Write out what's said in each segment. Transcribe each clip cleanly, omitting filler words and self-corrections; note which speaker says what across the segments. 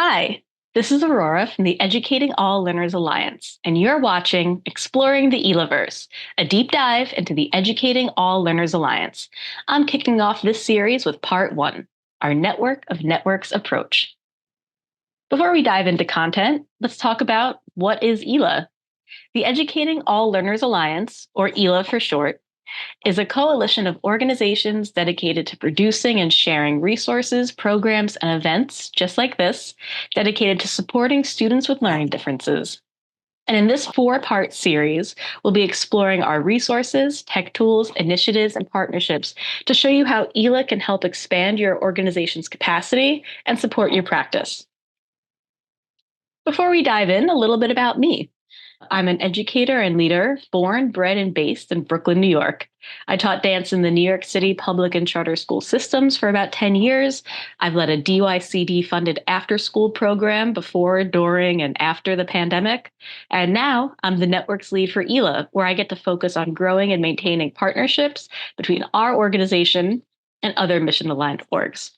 Speaker 1: Hi, this is Aurora from the Educating All Learners Alliance, and you're watching Exploring the EALAverse, a deep dive into the Educating All Learners Alliance. I'm kicking off this series with part one, our Network of Networks approach. Before we dive into content, let's talk about what is EALA. The Educating All Learners Alliance, or EALA for short, is a coalition of organizations dedicated to producing and sharing resources, programs, and events just like this, dedicated to supporting students with learning differences. And in this four-part series, we'll be exploring our resources, tech tools, initiatives, and partnerships to show you how ELA can help expand your organization's capacity and support your practice. Before we dive in, a little bit about me. I'm an educator and leader, born, bred, and based in Brooklyn, New York. I taught dance in the New York City public and charter school systems for about 10 years. I've led a DYCD funded after school program before, during, and after the pandemic. And now I'm the networks lead for ELA, where I get to focus on growing and maintaining partnerships between our organization and other mission aligned orgs.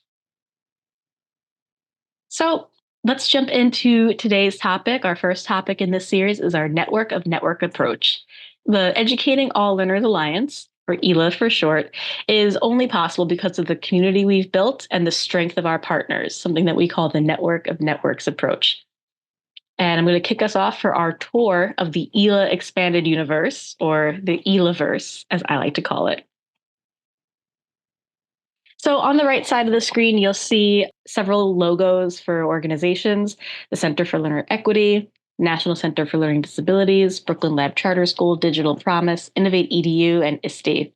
Speaker 1: So let's jump into today's topic. Our first topic in this series is our Network of Network approach. The Educating All Learners Alliance, or ELA for short, is only possible because of the community we've built and the strength of our partners, something that we call the Network of Networks approach. And I'm going to kick us off for our tour of the ELA expanded universe, or the EALAverse, as I like to call it. So on the right side of the screen, you'll see several logos for organizations: the Center for Learner Equity, National Center for Learning Disabilities, Brooklyn Lab Charter School, Digital Promise, Innovate EDU, and ISTE.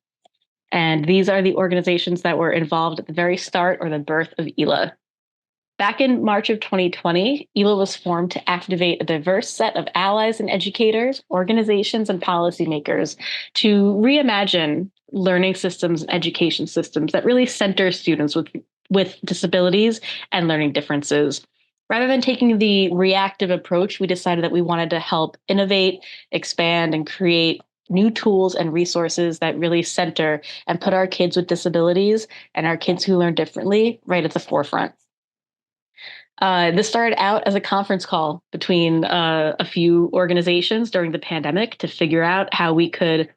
Speaker 1: And these are the organizations that were involved at the very start or the birth of ELA. Back in March of 2020, ELA was formed to activate a diverse set of allies and educators, organizations, and policymakers to reimagine learning systems and education systems that really center students with disabilities and learning differences. Rather than taking the reactive approach, we decided that we wanted to help innovate, expand, and create new tools and resources that really center and put our kids with disabilities and our kids who learn differently right at the forefront. This started out as a conference call between a few organizations during the pandemic to figure out how we could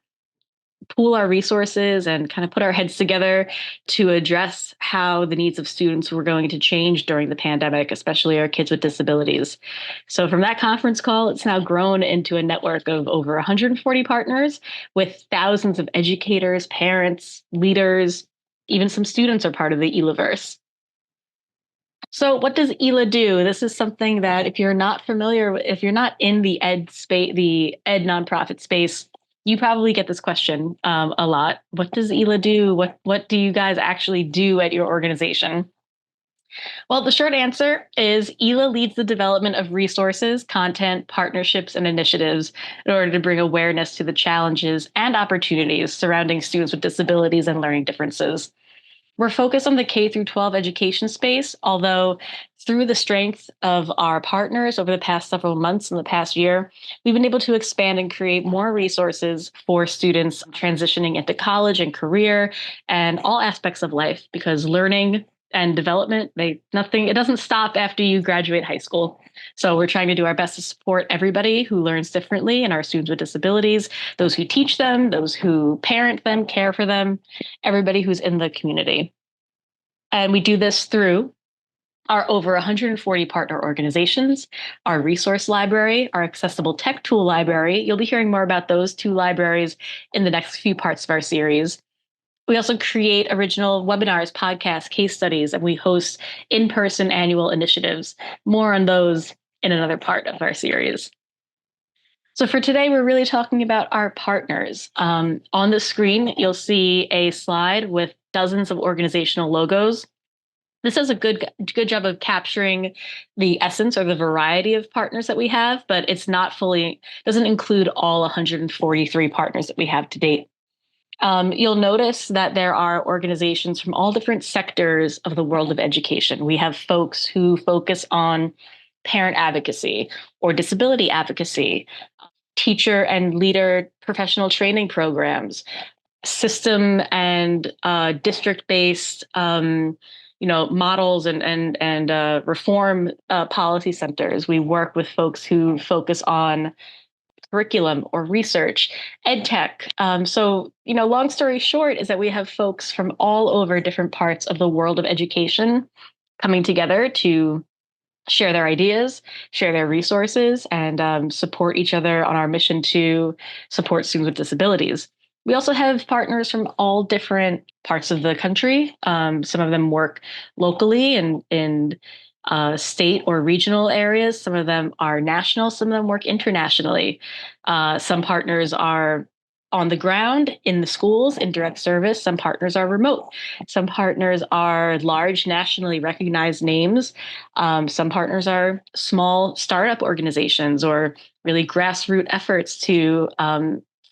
Speaker 1: pool our resources and kind of put our heads together to address how the needs of students were going to change during the pandemic, especially our kids with disabilities. So from that conference call, it's now grown into a network of over 140 partners with thousands of educators, parents, leaders, even some students are part of the EALAverse. So what does ELA do? This is something that if you're not familiar, if you're not in the ed space, the ed nonprofit space, you probably get this question a lot. What does ELA do? What do you guys actually do at your organization? Well, the short answer is ELA leads the development of resources, content, partnerships, and initiatives in order to bring awareness to the challenges and opportunities surrounding students with disabilities and learning differences. We're focused on the K through 12 education space, although through the strength of our partners over the past several months and the past year, we've been able to expand and create more resources for students transitioning into college and career and all aspects of life, because learning and development, it doesn't stop after you graduate high school. So we're trying to do our best to support everybody who learns differently and our students with disabilities, those who teach them, those who parent them, care for them, everybody who's in the community. And we do this through our over 140 partner organizations, our resource library, our accessible tech tool library. You'll be hearing more about those two libraries in the next few parts of our series. We also create original webinars, podcasts, case studies, and we host in-person annual initiatives. More on those in another part of our series. So for today, we're really talking about our partners. On the screen, you'll see a slide with dozens of organizational logos. This does a good job of capturing the essence or the variety of partners that we have, but doesn't include all 143 partners that we have to date. You'll notice that there are organizations from all different sectors of the world of education. We have folks who focus on parent advocacy or disability advocacy, teacher and leader professional training programs, system and district-based models and reform policy centers. We work with folks who focus on curriculum or research, ed tech. Long story short is that we have folks from all over different parts of the world of education coming together to share their ideas, share their resources, and support each other on our mission to support students with disabilities. We also have partners from all different parts of the country. Some of them work locally and in state or regional areas. Some of them are national. Some of them work internationally. Some partners are on the ground in the schools in direct service. Some partners are remote. Some partners are large, nationally recognized names. Some partners are small startup organizations or really grassroots efforts to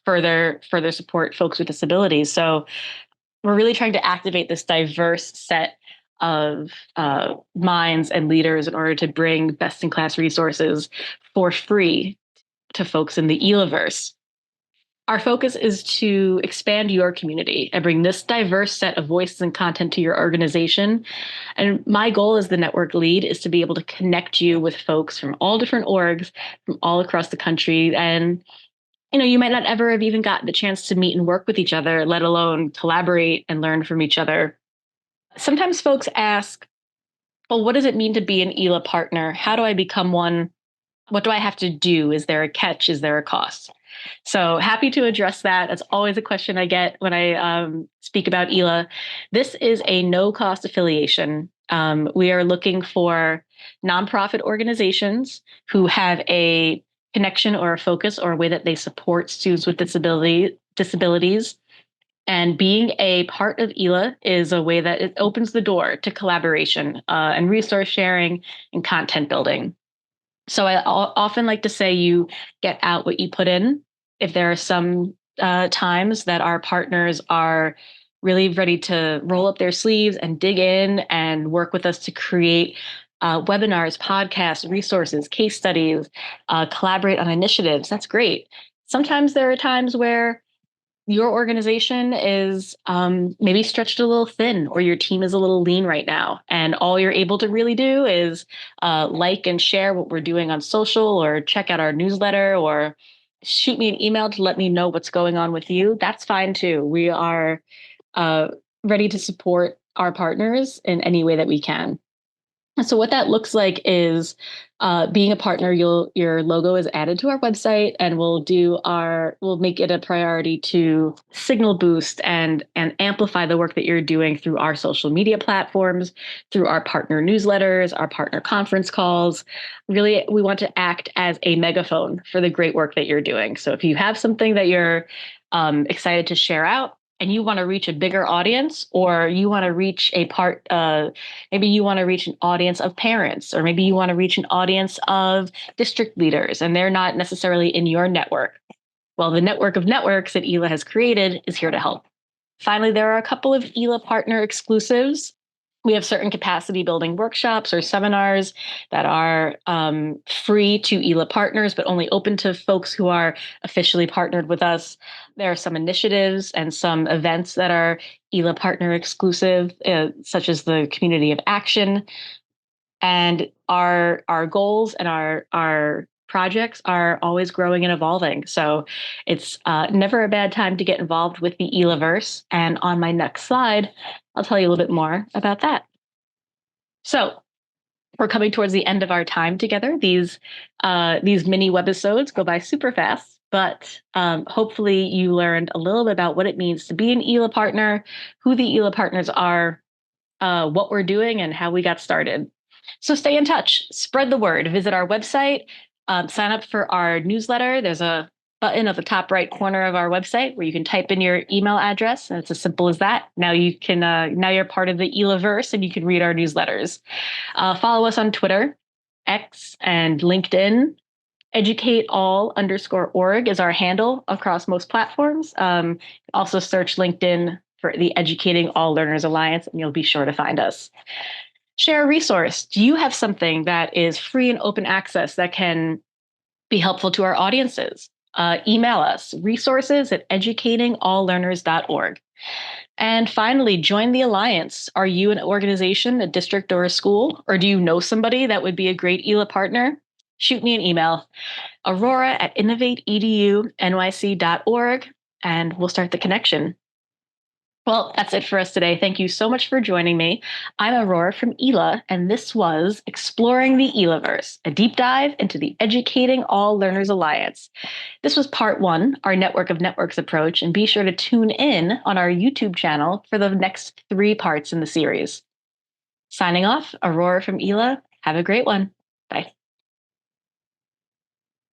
Speaker 1: further support folks with disabilities. So we're really trying to activate this diverse set of minds and leaders in order to bring best in class resources for free to folks in the EALAverse. Our focus is to expand your community and bring this diverse set of voices and content to your organization. And my goal as the network lead is to be able to connect you with folks from all different orgs from all across the country. And, you might not ever have even gotten the chance to meet and work with each other, let alone collaborate and learn from each other. Sometimes folks ask, well, what does it mean to be an ELA partner? How do I become one? What do I have to do? Is there a catch? Is there a cost? So happy to address that. That's always a question I get when I speak about ELA. This is a no-cost affiliation. We are looking for nonprofit organizations who have a connection or a focus or a way that they support students with disabilities. And being a part of ELA is a way that it opens the door to collaboration and resource sharing and content building. So I often like to say you get out what you put in. If there are some times that our partners are really ready to roll up their sleeves and dig in and work with us to create webinars, podcasts, resources, case studies, collaborate on initiatives, that's great. Sometimes there are times where your organization is maybe stretched a little thin or your team is a little lean right now. And all you're able to really do is like and share what we're doing on social or check out our newsletter or shoot me an email to let me know what's going on with you. That's fine too. We are ready to support our partners in any way that we can. So what that looks like is being a partner, your logo is added to our website, and we'll make it a priority to signal boost and amplify the work that you're doing through our social media platforms, through our partner newsletters, our partner conference calls. Really, we want to act as a megaphone for the great work that you're doing. So if you have something that you're excited to share out, and you want to reach a bigger audience, or you want to reach maybe you want to reach an audience of parents, or maybe you want to reach an audience of district leaders, and they're not necessarily in your network. Well, the network of networks that ELA has created is here to help. Finally, there are a couple of ELA partner exclusives. We have certain capacity building workshops or seminars that are free to ELA partners, but only open to folks who are officially partnered with us. There are some initiatives and some events that are ELA partner exclusive, such as the Community of Action. And our goals and our projects are always growing and evolving. So it's never a bad time to get involved with the EALAverse. And on my next slide, I'll tell you a little bit more about that. So we're coming towards the end of our time together. These mini webisodes go by super fast, but hopefully you learned a little bit about what it means to be an ELA partner, who the ELA partners are, what we're doing, and how we got started. So stay in touch, spread the word, visit our website, sign up for our newsletter. There's a button at the top right corner of our website where you can type in your email address, and it's as simple as that. Now you're part of the EALAverse and you can read our newsletters. Follow us on Twitter, X, and LinkedIn. EducateAll_org is our handle across most platforms. Also search LinkedIn for the Educating All Learners Alliance, and you'll be sure to find us. Share a resource. Do you have something that is free and open access that can be helpful to our audiences? Email us, resources@educatingalllearners.org. And finally, join the Alliance. Are you an organization, a district, or a school? Or do you know somebody that would be a great ELA partner? Shoot me an email, aurora@innovateedunyc.org, and we'll start the connection. Well, that's it for us today. Thank you so much for joining me. I'm Aurora from ELA, and this was Exploring the EALAverse, a deep dive into the Educating All Learners Alliance. This was part one, our Network of Networks approach, and be sure to tune in on our YouTube channel for the next 3 parts in the series. Signing off, Aurora from ELA. Have a great one. Bye.